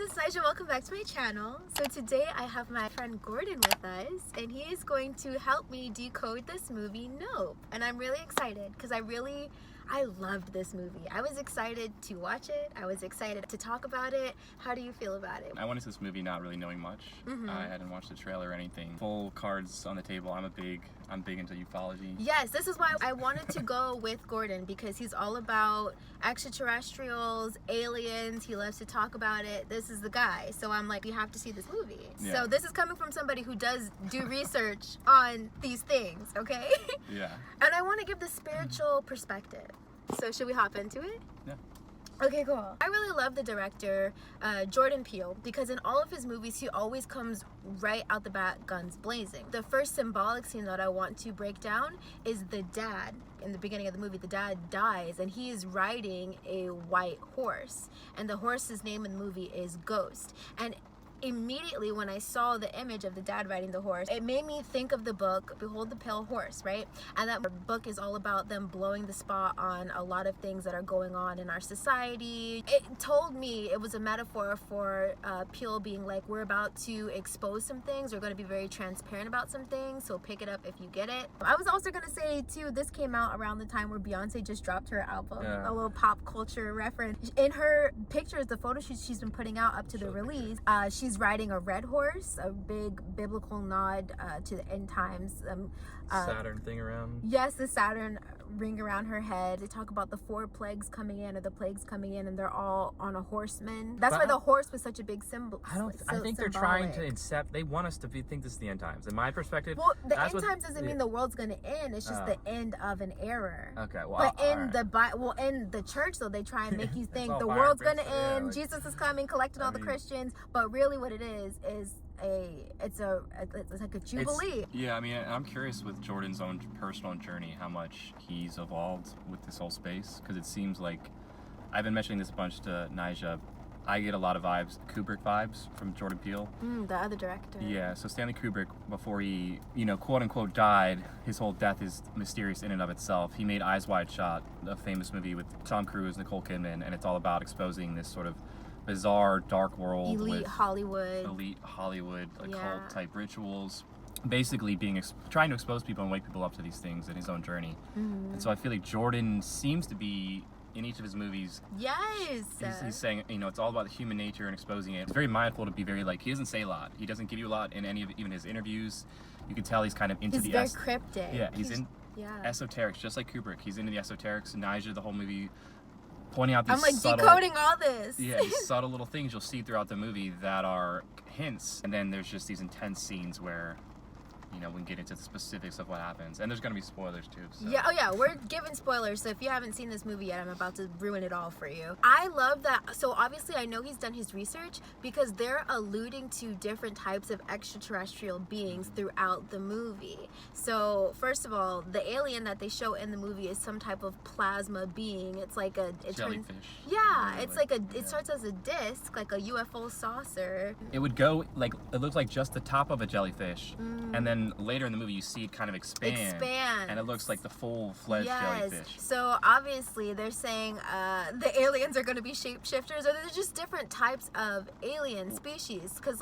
it's Nigel. Welcome back to my channel. So today I have my friend Gordon with us, and he is going to help me decode this movie, Nope. And I'm really excited because I loved this movie. I was excited to watch it. I was excited to talk about it. How do you feel about it? I went into this movie not really knowing much. I hadn't watched the trailer or anything. Full cards on the table. I'm big into ufology. Yes, this is why I wanted to go with Gordon, because he's all about extraterrestrials, aliens. He loves to talk about it. This is the guy. So I'm like, you have to see this movie. Yeah. So this is coming from somebody who does do research on these things, okay? Yeah. And I want to give the spiritual perspective. So should we hop into it? Yeah. Okay, cool. I really love the director, Jordan Peele, because in all of his movies, he always comes right out the bat, guns blazing. The first symbolic scene that I want to break down is the dad. In the beginning of the movie, the dad dies, and he is riding a white horse. And the horse's name in the movie is Ghost. And immediately when I saw the image of the dad riding the horse, it made me think of the book Behold the Pale Horse, right? And that book is all about them blowing the spot on a lot of things that are going on in our society. It told me it was a metaphor for Peele being like, we're about to expose some things, we're going to be very transparent about some things, so pick it up if you get it. I was also going to say too, this came out around the time where Beyonce just dropped her album. Yeah. A little pop culture reference. In her pictures, the photo shoots she's been putting out up to the release, she's riding a red horse, a big biblical nod to the end times. Saturn thing around. Yes, the Saturn ring around her head. They talk about the 4 plagues coming in, or the plagues coming in, and they're all on a horseman. That's why the horse was such a big symbol. I think they're trying to incept. They want us to think this is the end times. In my perspective, well, the end times doesn't mean the world's gonna end. It's just the end of an era. Okay, well, but in the church, though, they try and make you think the all world's fire gonna pits, end. Jesus is coming, collecting all the Christians. But really, what it is it's like a jubilee. Yeah, I mean, I'm curious with Jordan's own personal journey, how much he's evolved with this whole space, because it seems like, I've been mentioning this a bunch to Nyjah, I get a lot of Kubrick vibes from Jordan Peele. The other director. Yeah, so Stanley Kubrick, before he, quote unquote died, his whole death is mysterious in and of itself. He made Eyes Wide Shut, a famous movie with Tom Cruise, Nicole Kidman, and it's all about exposing this sort of bizarre, dark world. Elite Hollywood, occult type rituals. Basically trying to expose people and wake people up to these things in his own journey. And so I feel like Jordan seems to be, in each of his movies, yes, he's saying, it's all about human nature and exposing it. He's very mindful to be very, he doesn't say a lot. He doesn't give you a lot in any of even his interviews. You can tell he's kind of into he's very cryptic. Yeah, he's in esoterics, just like Kubrick. He's into the esoterics. Nyjah, the whole movie, pointing out these decoding all this. Yeah, these subtle little things you'll see throughout the movie that are hints. And then there's just these intense scenes where we can get into the specifics of what happens. And there's going to be spoilers too. So. Yeah, we're giving spoilers. So if you haven't seen this movie yet, I'm about to ruin it all for you. I love that. So obviously I know he's done his research, because they're alluding to different types of extraterrestrial beings throughout the movie. So first of all, the alien that they show in the movie is some type of plasma being. It's like a jellyfish. It starts as a disc, like a UFO saucer. It would go it looks like just the top of a jellyfish, and then later in the movie you see it kind of expand, and it looks like the full-fledged jellyfish. So obviously they're saying the aliens are going to be shapeshifters, or they're just different types of alien species, because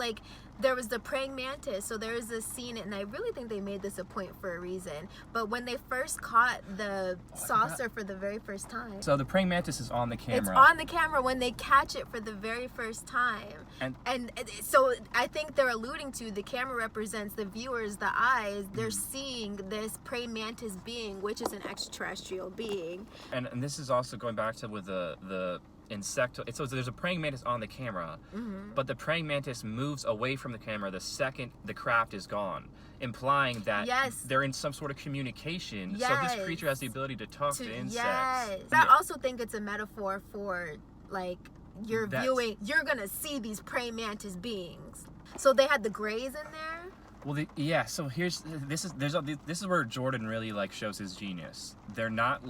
there was the praying mantis. So there was this scene, and I really think they made this a point for a reason, but when they first caught the saucer for the very first time. So the praying mantis is on the camera. It's on the camera when they catch it for the very first time. And so I think they're alluding to the camera represents the viewers, the eyes. They're seeing this praying mantis being, which is an extraterrestrial being. And this is also going back to with the insect. So there's a praying mantis on the camera, but the praying mantis moves away from the camera the second the craft is gone, implying that they're in some sort of communication. So this creature has the ability to talk to insects. Yes. I also think it's a metaphor for you're gonna see these praying mantis beings. So they had the grays in there. Well, so this is where Jordan really shows his genius. They're not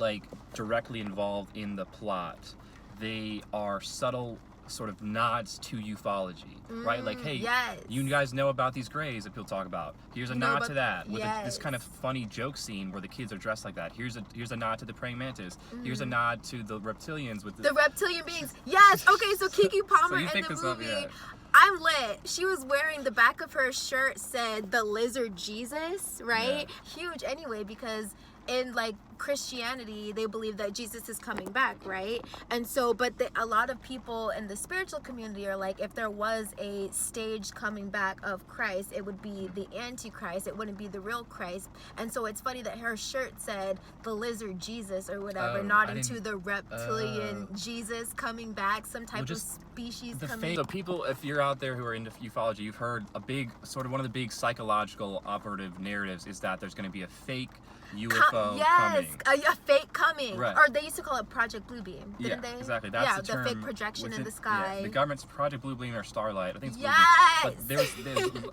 directly involved in the plot. They are subtle sort of nods to ufology, right? Like, hey, yes. you guys know about these grays that people talk about. Here's a nod to that with this kind of funny joke scene where the kids are dressed like that. Here's a nod to the praying mantis. Here's a nod to the reptilians with the reptilian beings. Yes. Okay. So Keke Palmer so in the movie. Yeah. I'm lit. She was wearing, the back of her shirt said the lizard Jesus, right? Yeah. Huge anyway, because in like Christianity, they believe that Jesus is coming back, right? And so, but a lot of people in the spiritual community are like, if there was a stage coming back of Christ, it would be the Antichrist. It wouldn't be the real Christ. And so it's funny that her shirt said the lizard Jesus or whatever, nodding to the reptilian Jesus coming back, some type of species coming. So people, if you're out there who are into ufology, you've heard a big, sort of one of the big psychological operative narratives is that there's going to be a fake UFO coming. A fake coming. Right. Or they used to call it Project Bluebeam, didn't they? Exactly. That's the term. Fake projection in the sky. Yeah, the government's Project Bluebeam or Starlight. I think it's Bluebeam. But there's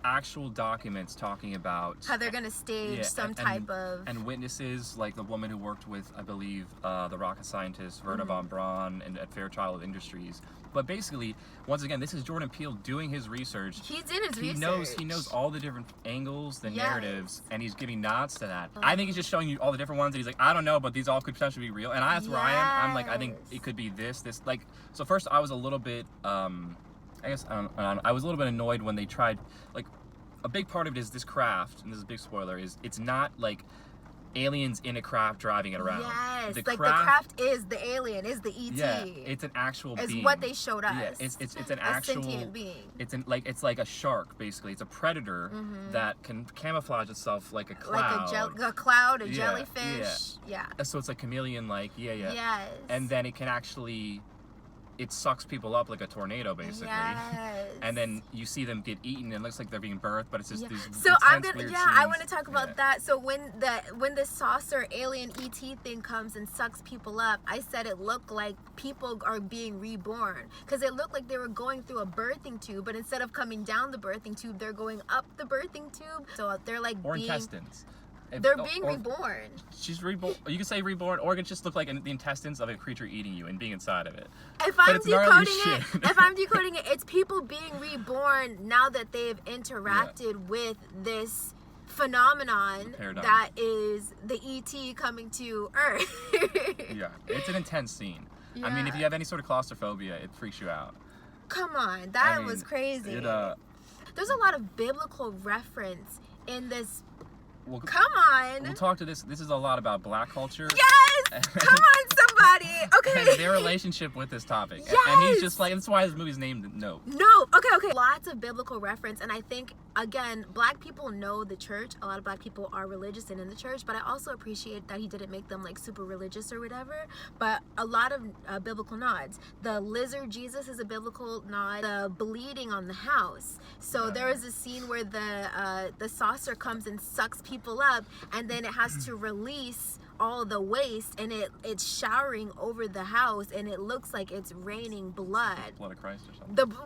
actual documents talking about how they're going to stage some type of... And witnesses, like the woman who worked with, I believe, the rocket scientist, Werner von Braun, and at Fairchild Industries. But basically, once again, this is Jordan Peele doing his research. He did his research. He knows all the different angles, the narratives, and he's giving nods to that. I think he's just showing you all the different ones, and he's like, I don't know, but these all could potentially be real. And that's where I am. I'm like, I think it could be this. Like, so first I was a little bit, I was a little bit annoyed when they tried, like, a big part of it is this craft, and this is a big spoiler, is it's not like aliens in a craft driving it around. Yes, the craft is the alien, is the ET. Yeah, it's an actual being. It's what they showed us. Yeah, it's an actual sentient being. It's like a shark basically. It's a predator that can camouflage itself like a cloud. Like a cloud, a jellyfish. Yeah. So it's like chameleon like, Yes. And then it can actually, it sucks people up like a tornado basically. Yes. And then you see them get eaten and it looks like they're being birthed, but it's just these so weird I want to talk about that. So when the saucer alien ET thing comes and sucks people up, I said it looked like people are being reborn, because it looked like they were going through a birthing tube, but instead of coming down the birthing tube, they're going up the birthing tube. So they're like intestines. They're being reborn. She's reborn. You can say reborn, or it can just look like the intestines of a creature eating you and being inside of it. If I'm decoding it, it's people being reborn now that they've interacted with this phenomenon that is the ET coming to Earth. Yeah, it's an intense scene. Yeah. I mean, if you have any sort of claustrophobia, it freaks you out. Come on, that was crazy. There's a lot of biblical reference in this. Well, come on. We'll talk to this. This is a lot about black culture. Yes! Come on, somebody. Okay. And their relationship with this topic. Yes! And he's just like, that's why this movie's named No. No. Okay. Lots of biblical reference. And I think, again, black people know the church. A lot of black people are religious and in the church. But I also appreciate that he didn't make them like super religious or whatever. But a lot of biblical nods. The lizard Jesus is a biblical nod. The bleeding on the house. So there is a scene where the saucer comes and sucks people up, and then it has to release all the waste, and it's showering over the house, and it looks like it's raining blood. Blood of Christ or something.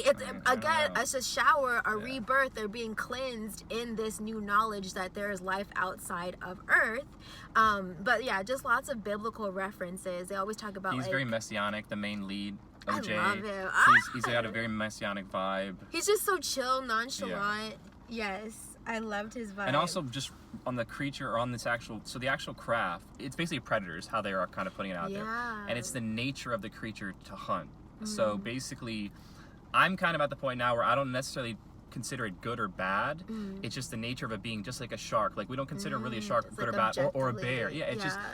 It's again, it's a shower, a rebirth. They're being cleansed in this new knowledge that there is life outside of Earth. But yeah, just lots of biblical references. They always talk about. He's very messianic. The main lead. OJ. I love him. He's got a very messianic vibe. He's just so chill, nonchalant. Yeah. Yes. I loved his vibe. And also just on the creature, or on this the actual craft, it's basically predators, how they are kind of putting it out there. And it's the nature of the creature to hunt. So basically, I'm kind of at the point now where I don't necessarily consider it good or bad. It's just the nature of it being just like a shark. Like, we don't consider really a shark good or bad, or a bear. Yeah,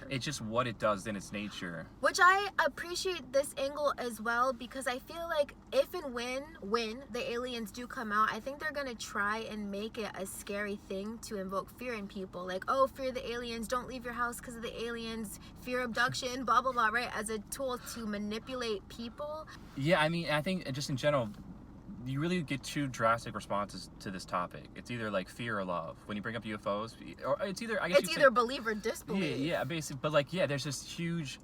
it's just what it does in its nature. Which I appreciate this angle as well, because I feel like if and when the aliens do come out, I think they're gonna try and make it a scary thing to invoke fear in people. Like, oh, fear the aliens, don't leave your house because of the aliens, fear abduction, blah blah blah, right? As a tool to manipulate people. Yeah, I mean, I think just in general, you really get two drastic responses to this topic. It's either like fear or love. When you bring up UFOs, or it's either, I guess it's either believe or disbelieve. Yeah, basically. But like, there's this huge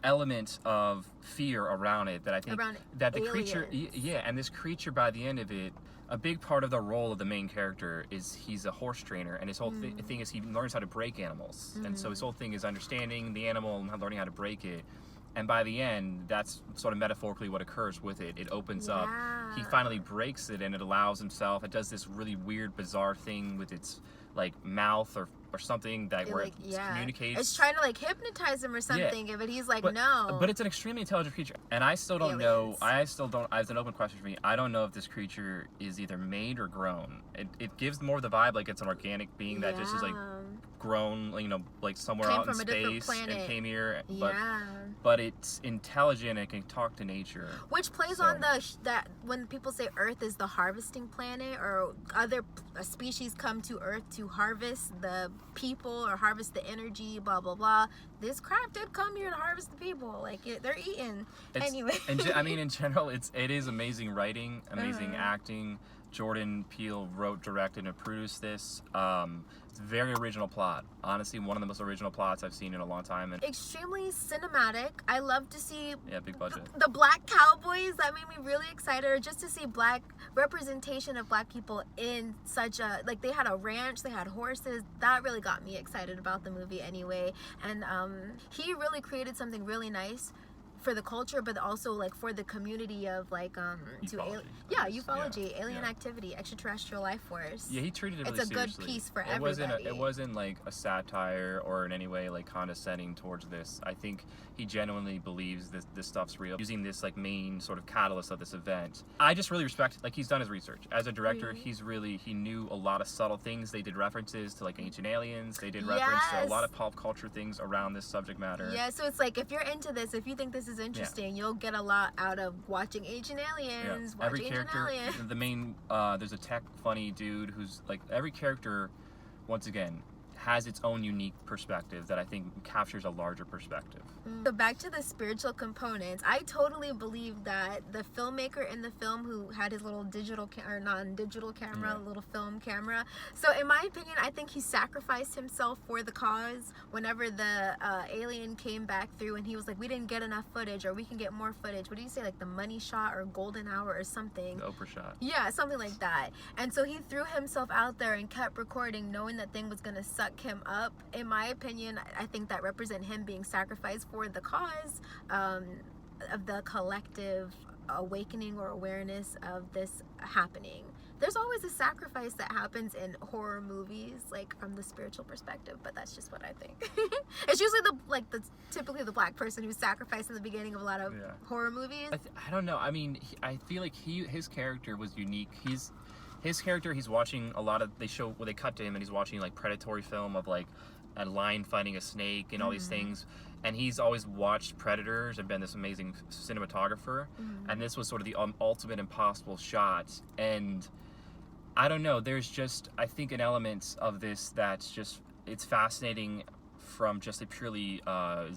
element of fear around it that I think that the creature, and this creature, by the end of it, a big part of the role of the main character is he's a horse trainer, and his whole thing is he learns how to break animals, and so his whole thing is understanding the animal and learning how to break it. And by the end, that's sort of metaphorically what occurs with it. It opens up. He finally breaks it, and it allows himself. It does this really weird, bizarre thing with its like mouth or something that where it communicates. It's trying to like hypnotize him or something, but he's like, no. But it's an extremely intelligent creature, and I still don't know. I still don't. As an open question for me, I don't know if this creature is either made or grown. It gives more the vibe like it's an organic being that just is like grown, you know, like somewhere out in space and came here. But it's intelligent and can talk to nature. Which plays on that when people say Earth is the harvesting planet, or other species come to Earth to harvest the people or harvest the energy, blah blah blah. This crap did come here to harvest the people. Like they're eating anyway. And I mean, in general, it is amazing writing, amazing acting. Jordan Peele wrote, directed, and produced this. It's a very original plot. Honestly, one of the most original plots I've seen in a long time. And extremely cinematic. I love to see big budget. The black cowboys. That made me really excited. Or just to see black representation of black people in such a, like, they had a ranch, they had horses. That really got me excited about the movie anyway. And he really created something really nice for the culture, but also like for the community of like ufology, alien activity, extraterrestrial life force. Yeah, he treated it really seriously. It's a good piece for everybody. It wasn't like a satire or in any way like condescending towards this. I think he genuinely believes this stuff's real, using this like main sort of catalyst of this event. I just really respect, like, he's done his research as a director. He knew a lot of subtle things. They did references to like ancient aliens. They did reference to a lot of pop culture things around this subject matter. Yeah, so it's like, if you're into this, if you think this is interesting, you'll get a lot out of watching ancient aliens. Every character, the main there's a tech funny dude who's like, every character once again has its own unique perspective that I think captures a larger perspective. So back to the spiritual components, I totally believe that the filmmaker in the film who had his little digital or non-digital camera, little film camera. So in my opinion, I think he sacrificed himself for the cause. Whenever the alien came back through and he was like, we didn't get enough footage, or we can get more footage. What do you say, like the money shot or golden hour or something? The Oprah shot. Yeah, something like that. And so he threw himself out there and kept recording, knowing that thing was gonna suck him up. In my opinion, I think that represent him being sacrificed for the cause of the collective awakening or awareness of this happening. There's always a sacrifice that happens in horror movies, like from the spiritual perspective, but that's just what I think. It's usually typically the black person who's sacrificed in the beginning of a lot of horror movies. I don't know. I mean, I feel like his character was unique. His character, he's watching a lot of, they cut to him and he's watching like predatory film of like a lion fighting a snake and all these things. And he's always watched Predators and been this amazing cinematographer. And this was sort of the ultimate impossible shot. And I don't know, there's just, I think, an element of this that's just, it's fascinating from just a purely, I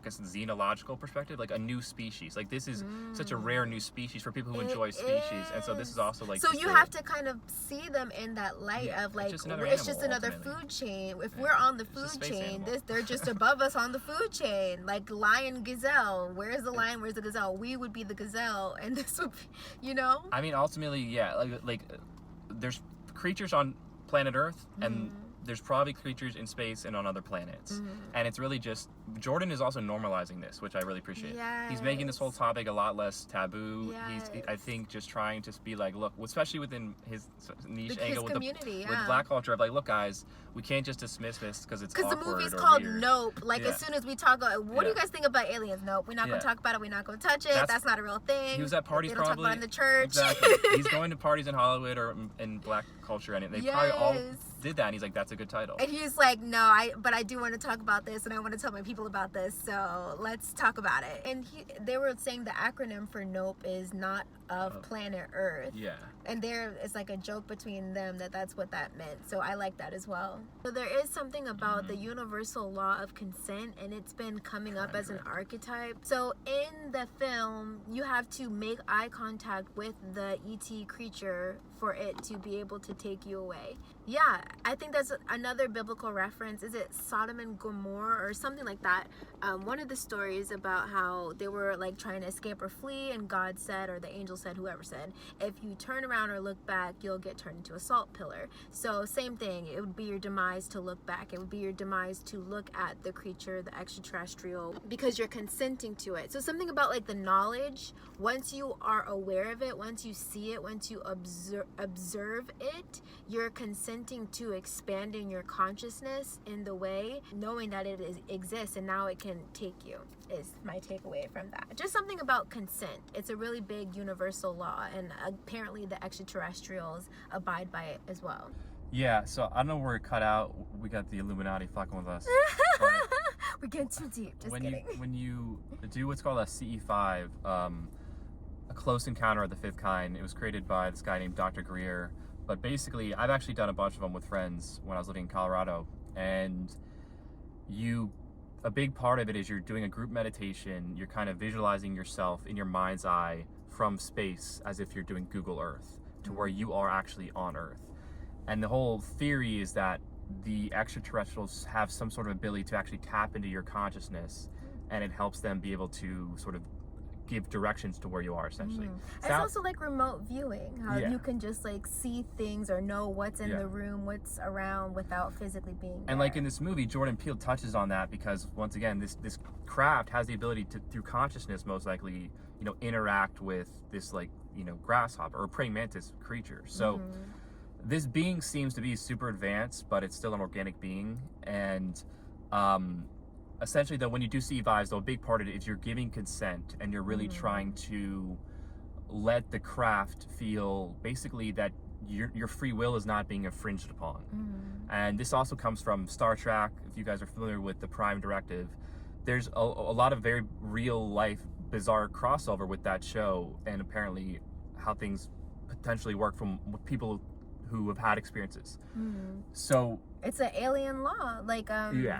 guess, xenological perspective, like a new species. Like, this is such a rare new species for people who enjoy species, and so this is also like. So you have to kind of see them in that light of like, it's just another food chain. If we're on the food chain, they're just above us on the food chain. Like lion, gazelle. Where's the lion? Where's the gazelle? We would be the gazelle, and this would be, you know. I mean, ultimately, like there's creatures on planet Earth, and there's probably creatures in space and on other planets. And it's really just, Jordan is also normalizing this, which I really appreciate. He's making this whole topic a lot less taboo. He's, I think, just trying to be like, look, especially within his niche angle with black culture, of like, look guys, we can't just dismiss this because it's awkward. Because the movie's called Nope. Like, as soon as we talk about, what do you guys think about aliens? Nope, we're not going to talk about it, we're not going to touch it, that's not a real thing. He was at parties they don't probably. Talk about it in the church. Exactly. He's going to parties in Hollywood or in black culture, and they probably all did that, and he's like, that's a good title. And he's like, no, but I do want to talk about this, and I want to tell my people about this, so let's talk about it. And they were saying the acronym for Nope is not of planet Earth. And it's like a joke between them that's what that meant. So I like that as well. So there is something about the universal law of consent, and it's been coming up as an archetype. So in the film, you have to make eye contact with the ET creature for it to be able to take you away. Yeah, I think that's another biblical reference. Is it Sodom and Gomorrah or something like that? One of the stories about how they were like trying to escape or flee, and God said, or the angel said, whoever said, if you turn around or look back, you'll get turned into a salt pillar. So same thing, it would be your demise to look back. It would be your demise to look at the creature, the extraterrestrial, because you're consenting to it. So something about like the knowledge, once you are aware of it, once you see it, once you observe it, you're consenting to expanding your consciousness in the way, knowing that it exists and now it can take you, is my takeaway from that. Just something about consent. It's a really big universal law, and apparently the extraterrestrials abide by it as well. Yeah, so I don't know where it cut out. We got the Illuminati fucking with us. We're getting too deep. Just kidding. When you do what's called a CE5, a close encounter of the fifth kind, it was created by this guy named Dr. Greer. But basically, I've actually done a bunch of them with friends when I was living in Colorado. And a big part of it is you're doing a group meditation. You're kind of visualizing yourself in your mind's eye from space as if you're doing Google Earth to where you are actually on Earth. And the whole theory is that the extraterrestrials have some sort of ability to actually tap into your consciousness, and it helps them be able to sort of give directions to where you are, essentially. It's also like remote viewing, how you can just like see things or know what's in the room, what's around without physically being there. And like in this movie, Jordan Peele touches on that because once again, this craft has the ability to, through consciousness, most likely, interact with this like, grasshopper or praying mantis creature. So this being seems to be super advanced, but it's still an organic being. And essentially, though, when you do see vibes, though, a big part of it is you're giving consent, and you're really trying to let the craft feel basically that your free will is not being infringed upon. And this also comes from Star Trek. If you guys are familiar with the Prime Directive, there's a lot of very real life bizarre crossover with that show, and apparently how things potentially work from people who have had experiences. So it's an alien law. Like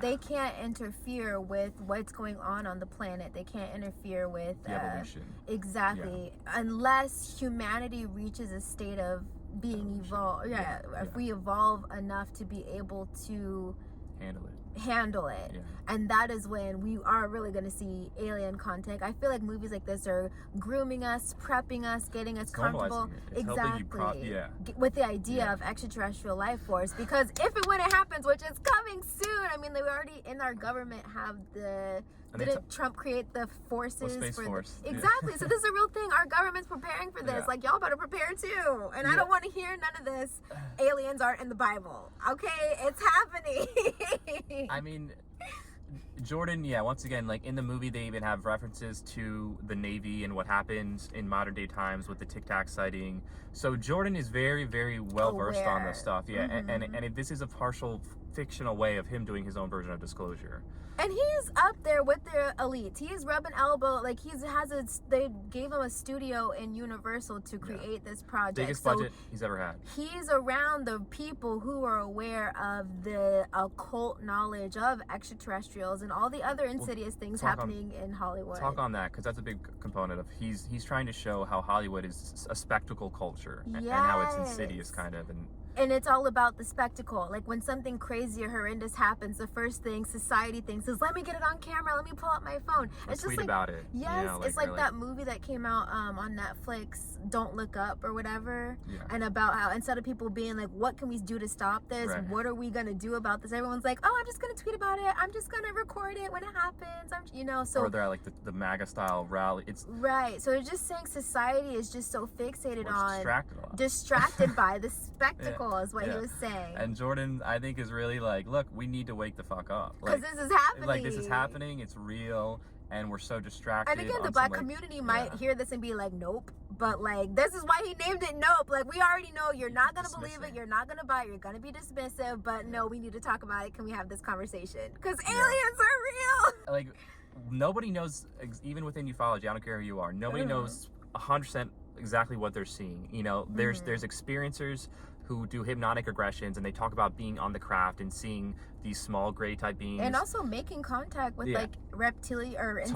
they can't interfere with what's going on the planet. They can't interfere with the evolution. Exactly. Unless humanity reaches a state of being evolved. If we evolve enough to be able to handle it. And that is when we are really going to see alien contact. I feel like movies like this are grooming us, prepping us, getting us comfortable. Exactly. With the idea of extraterrestrial life force, because if and when it happens, which is coming soon, I mean, they already in our government have didn't Trump create the forces Space Force? Exactly. So this is a real thing. Our government's preparing for this. Like, y'all better prepare too. And I don't want to hear none of this. Aliens aren't in the Bible. Okay, it's happening. I mean, Jordan, once again, like in the movie, they even have references to the Navy and what happened in modern day times with the Tic Tac sighting. So Jordan is very, very well versed on this stuff. And this is a partial fictional way of him doing his own version of disclosure. And he's up there with the elites. He's rubbing elbow. Like they gave him a studio in Universal to create this project. Biggest budget he's ever had. He's around the people who are aware of the occult knowledge of extraterrestrials and all the other insidious things happening in Hollywood. Talk on that, because that's a big component of he's trying to show how Hollywood is a spectacle culture and how it's insidious kind of. And it's all about the spectacle. Like when something crazy or horrendous happens, the first thing society thinks is, let me get it on camera, let me pull out my phone. It's just tweet about it. Yes, it's like that movie that came out on Netflix, Don't Look Up or whatever. And about how instead of people being like, what can we do to stop this? What are we going to do about this? Everyone's like, oh, I'm just going to tweet about it. I'm just going to record it when it happens. So. Or they're at like the MAGA style rally. Right. So they're just saying society is just so fixated on. Distracted by the spectacle. Is what he was saying. And Jordan, I think, is really like, look, we need to wake the fuck up. Because this is happening. Like, this is happening. It's real. And we're so distracted. And again, the black community might hear this and be like, nope. But like, this is why he named it Nope. Like, we already know you're not going to believe it. You're not going to buy it. You're going to be dismissive. But no, we need to talk about it. Can we have this conversation? Because aliens are real. Like, nobody knows, even within ufology, I don't care who you are, nobody knows 100% exactly what they're seeing. There's experiencers who do hypnotic regressions, and they talk about being on the craft and seeing these small gray type beings. And also making contact with like reptilians,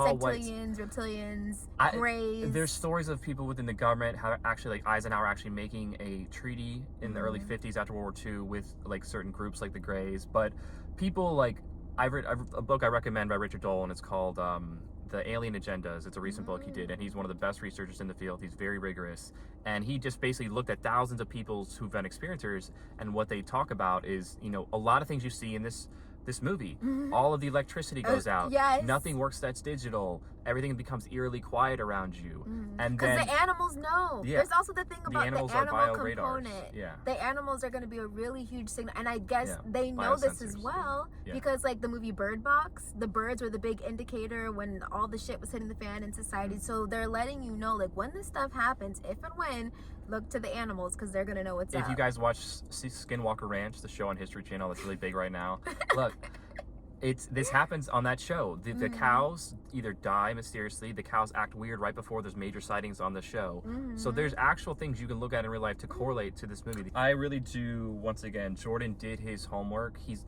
grays. There's stories of people within the government, how actually like Eisenhower actually making a treaty in the early 50s after World War II with like certain groups like the Greys. But people like, I've read a book I recommend by Richard Dole, and it's called The Alien Agendas. It's a recent book he did, and he's one of the best researchers in the field. He's very rigorous, and he just basically looked at thousands of people who've been experiencers, and what they talk about is, you know, a lot of things you see in this movie. All of the electricity goes out. Yes. Nothing works that's digital. Everything becomes eerily quiet around you. And because then the animals know. Yeah. There's also the thing about the animal component. Yeah. The animals are going to be a really huge signal, and I guess they know this as well because like the movie Bird Box, the birds were the big indicator when all the shit was hitting the fan in society. So they're letting you know, like, when this stuff happens, if and when, look to the animals because they're going to know what's up. If you guys watch Skinwalker Ranch, the show on History Channel that's really big right now, look, this happens on that show. The cows either die mysteriously, the cows act weird right before there's major sightings on the show. So there's actual things you can look at in real life to correlate to this movie. I really do, once again, Jordan did his homework. He's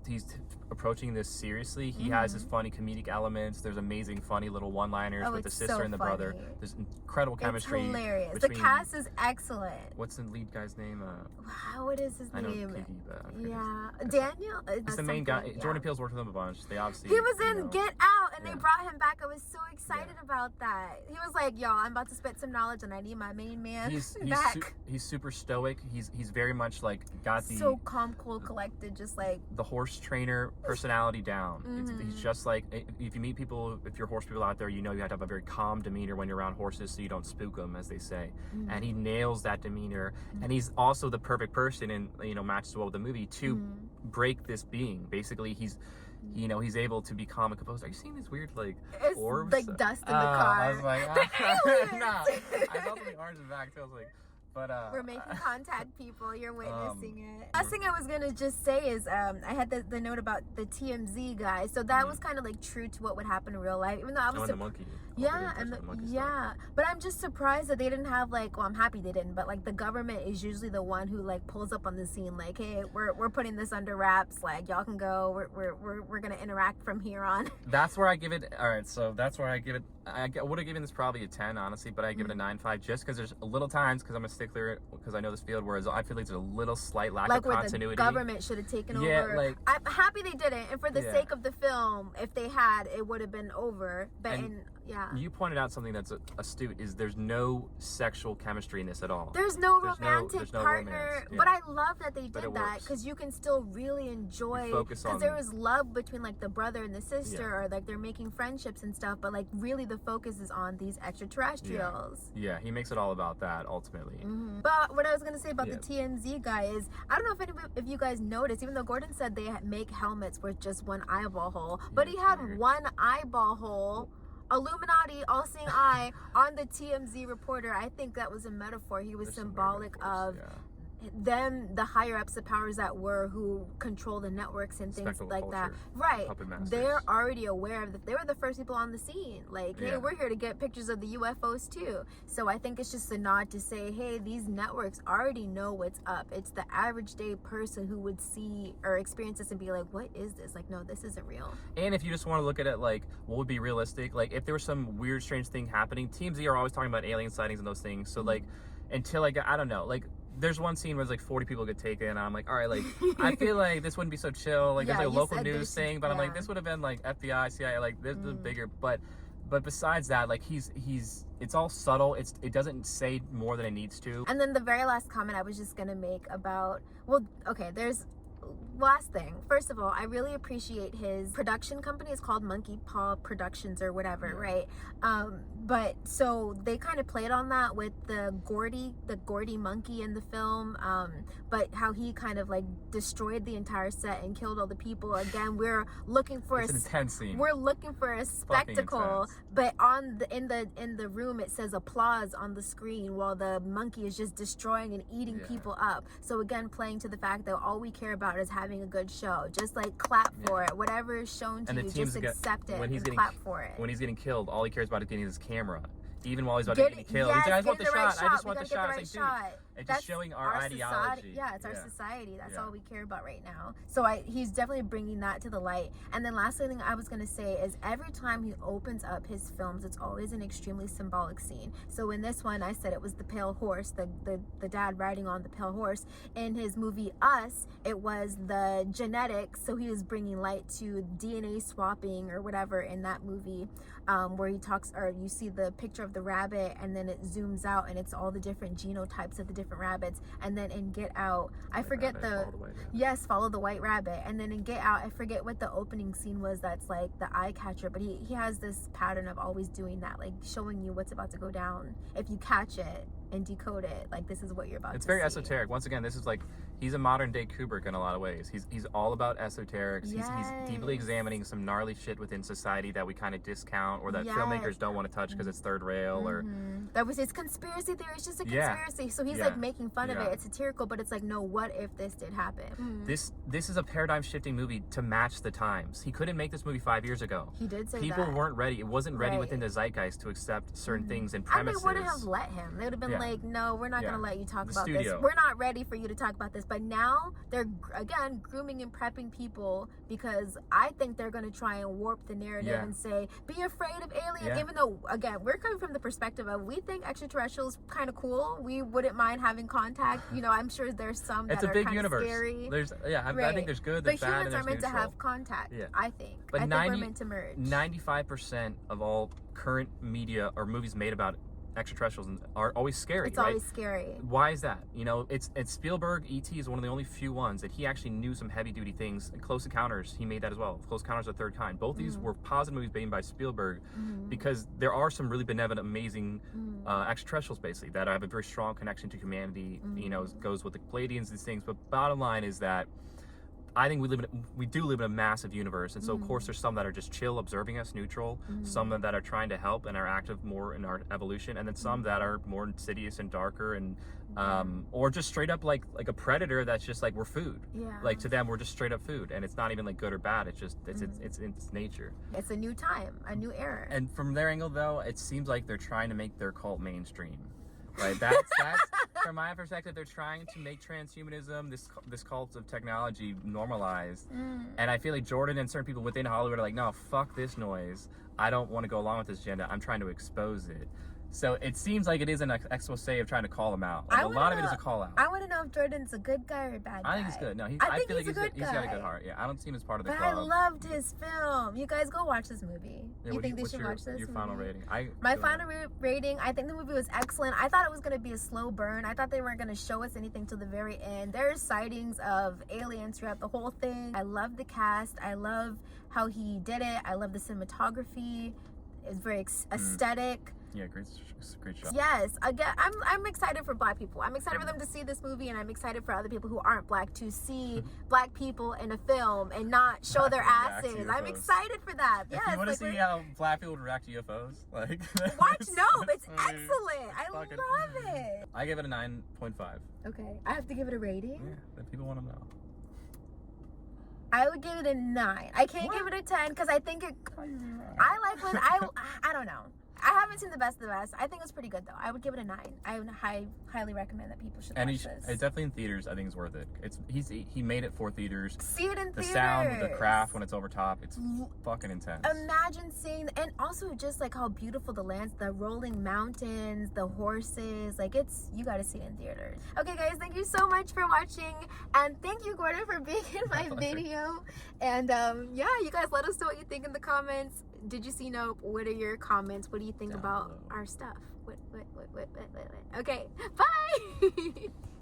approaching this seriously. He has his funny comedic elements. There's amazing funny little one-liners with the sister and the brother. There's incredible chemistry. It's hilarious. The cast is excellent. What's the lead guy's name? What is his name? I know Keke, but Daniel? He's the main guy. Jordan Peele's worked with him a bunch. They obviously... He was in Get Out, and they brought him back. I was so excited about that. He was like, "Yo, I'm about to spit some knowledge, and I need my main man back." He's super stoic. He's very much like got the so calm, cool, collected, just like the horse trainer personality down. He's just like, if you meet people, if you're horse people out there, you know you have to have a very calm demeanor when you're around horses, so you don't spook them, as they say. And he nails that demeanor, and he's also the perfect person, and matches well with the movie to break this being. Basically, he's able to be calm and composed. Are you seeing these weird, like, orbs? Like dust in the car. I was like, nah. I saw something orange in the back, too. I was like, but, we're making contact, people. You're witnessing it. Last thing I was going to just say is, I had the note about the TMZ guy. So that was kind of, like, true to what would happen in real life. Even though I was... the monkey. But I'm just surprised that they didn't have, like, well, I'm happy they didn't, but, like, the government is usually the one who, like, pulls up on the scene, like, hey, we're putting this under wraps, like, y'all can go, we're gonna interact from here on. That's where I give it. All right, so that's where I give it. I would have given this probably a 10, honestly, but I give it a 9.5 just because there's a little times, because I'm a stickler, because I know this field, whereas I feel like there's a little slight lack of continuity. The government should have taken over. Like, I'm happy they didn't, and for the sake of the film, if they had, it would have been over. But you pointed out something that's astute, is there's no sexual chemistry in this at all. There's no romantic partner, but I love that they did that, because you can still really enjoy, because there was love between, like, the brother and the sister, or like they're making friendships and stuff, but like really the focus is on these extraterrestrials. Yeah, he makes it all about that ultimately. But what I was gonna say about the TMZ guy is, I don't know if you guys noticed, even though Gordon said they make helmets with just one eyeball hole, but he had one eyeball hole. Illuminati, all-seeing eye, on the TMZ reporter. I think that was a metaphor. He was symbolic of them, the higher ups, the powers that were, who control the networks and things like that. Right. They're already aware of that. They were the first people on the scene. Like, hey, we're here to get pictures of the UFOs too. So I think it's just a nod to say, hey, these networks already know what's up. It's the average day person who would see or experience this and be like, what is this? Like, no, this isn't real. And if you just want to look at it like, what would be realistic? Like, if there was some weird, strange thing happening, TMZ are always talking about alien sightings and those things. So like, until I don't know, like, there's one scene where like 40 people get taken, and I'm like, all right, like, I feel like this wouldn't be so chill. Like, there's like a local news thing, but I'm like, this would have been like FBI, CIA, like, this is bigger. But besides that, like, it's all subtle. It doesn't say more than it needs to. And then the very last comment I was just gonna make about, well, okay, there's last thing. First of all, I really appreciate his production company. It's called Monkey Paw Productions or whatever, right? But so they kind of played on that with the Gordy monkey in the film, but how he kind of like destroyed the entire set and killed all the people. Again, we're looking for an intense scene. We're looking for a spectacle, but in the room it says applause on the screen while the monkey is just destroying and eating people up. So again, playing to the fact that all we care about is having a good show. Just like clap for it. Whatever is shown to you, just accept it and clap for it. When he's getting killed, all he cares about is getting his camera. Even while he's about to get killed. He's like, I just want the shot. I just want the shot. It's like, dude, It's just showing our ideology. Yeah, it's our society. That's all we care about right now. So he's definitely bringing that to the light. And then last thing I was going to say is every time he opens up his films, it's always an extremely symbolic scene. So in this one, I said it was the pale horse, the dad riding on the pale horse. In his movie Us, it was the genetics. So he was bringing light to DNA swapping or whatever in that movie, where he talks, or you see the picture of the rabbit and then it zooms out and it's all the different genotypes of the different rabbits. And then in Get Out, I forget follow the white rabbit. And then in Get Out, I forget what the opening scene was that's like the eye catcher, but he has this pattern of always doing that, like showing you what's about to go down if you catch it and decode it. Like, this is what you're about to see. It's very esoteric. Once again, this is like, he's a modern day Kubrick in a lot of ways. He's all about esoterics. He's deeply examining some gnarly shit within society that we kind of discount, or that filmmakers don't want to touch because it's third rail, or that was his conspiracy theory. It's just a conspiracy. So he's like making fun of it. It's satirical, but it's like, no, what if this did happen? This is a paradigm shifting movie to match the times. He couldn't make this movie 5 years ago. He did say people weren't ready. It wasn't ready within the zeitgeist to accept certain things and premises. And they wouldn't have let him. They would have been like, no, we're not going to let you talk about studio. this. We're not ready for you to talk about this. But now they're, again, grooming and prepping people, because I think they're going to try and warp the narrative and say, be afraid of aliens. Even though, again, we're coming from the perspective of, we think extraterrestrials kind of cool. We wouldn't mind having contact. You know, I'm sure there's some that are kind of scary. There's, I think there's good, there's but bad, humans are meant to have contact, I think. But I think we're meant to merge. 95% of all current media or movies made about extraterrestrials are always scary. It's always scary. Why is that? You know, it's Spielberg. E.T. is one of the only few ones that he actually knew some heavy duty things. And Close Encounters, he made that as well. Close Encounters of the Third Kind. Both these were positive movies made by Spielberg, because there are some really benevolent, amazing extraterrestrials, basically, that have a very strong connection to humanity. You know, goes with the Palladians, these things. But bottom line is that I think we do live in a massive universe, and so of course there's some that are just chill, observing us, neutral, some that are trying to help and are active more in our evolution, and then some that are more insidious and darker, and or just straight up like a predator that's just like, we're food. Like, to them we're just straight up food, and it's not even like good or bad. It's just it's nature. It's a new time, a new era. And from their angle though, it seems like they're trying to make their cult mainstream. Right, that's from my perspective. They're trying to make transhumanism, this cult of technology, normalized. And I feel like Jordan and certain people within Hollywood are like, no, fuck this noise. I don't want to go along with this agenda. I'm trying to expose it. So it seems like it is an expose of trying to call them out. Like, a lot of it is a call out. I want to know if Jordan's a good guy or a bad guy. I think he's good. No, I feel like he's got a good heart. Yeah, I don't see him as part of the club. But I loved his film. You guys go watch this movie. You think they should watch this? Your final rating? My final rating, I think the movie was excellent. I thought it was going to be a slow burn. I thought they weren't going to show us anything till the very end. There's sightings of aliens throughout the whole thing. I love the cast. I love how he did it. I love the cinematography. It's very aesthetic. Yeah, great shot. Yes, again, I'm excited for Black people. I'm excited for them to see this movie, and I'm excited for other people who aren't Black to see Black people in a film and not show their asses. I'm excited for that. If you want to see how Black people react to UFOs, like, watch Nope. It's excellent. I love it. I give it a 9.5. Okay, I have to give it a rating. Yeah, that people want to know. I would give it a 9. I can't give it a 10 because I think it. I like when I don't know. I haven't seen the best of the best. I think it's pretty good though. I would give it a 9. I would highly recommend that people should watch this. It's definitely in theaters. I think it's worth it. He made it for theaters. See it in theaters. The sound, the craft when it's over top, it's fucking intense. Imagine seeing, and also just like how beautiful the lands, the rolling mountains, the horses. Like, you got to see it in theaters. Okay, guys, thank you so much for watching, and thank you, Gordon, for being in my video. And yeah, you guys let us know what you think in the comments. Did you see Nope? What are your comments? What do you think about our stuff? What? Okay, bye!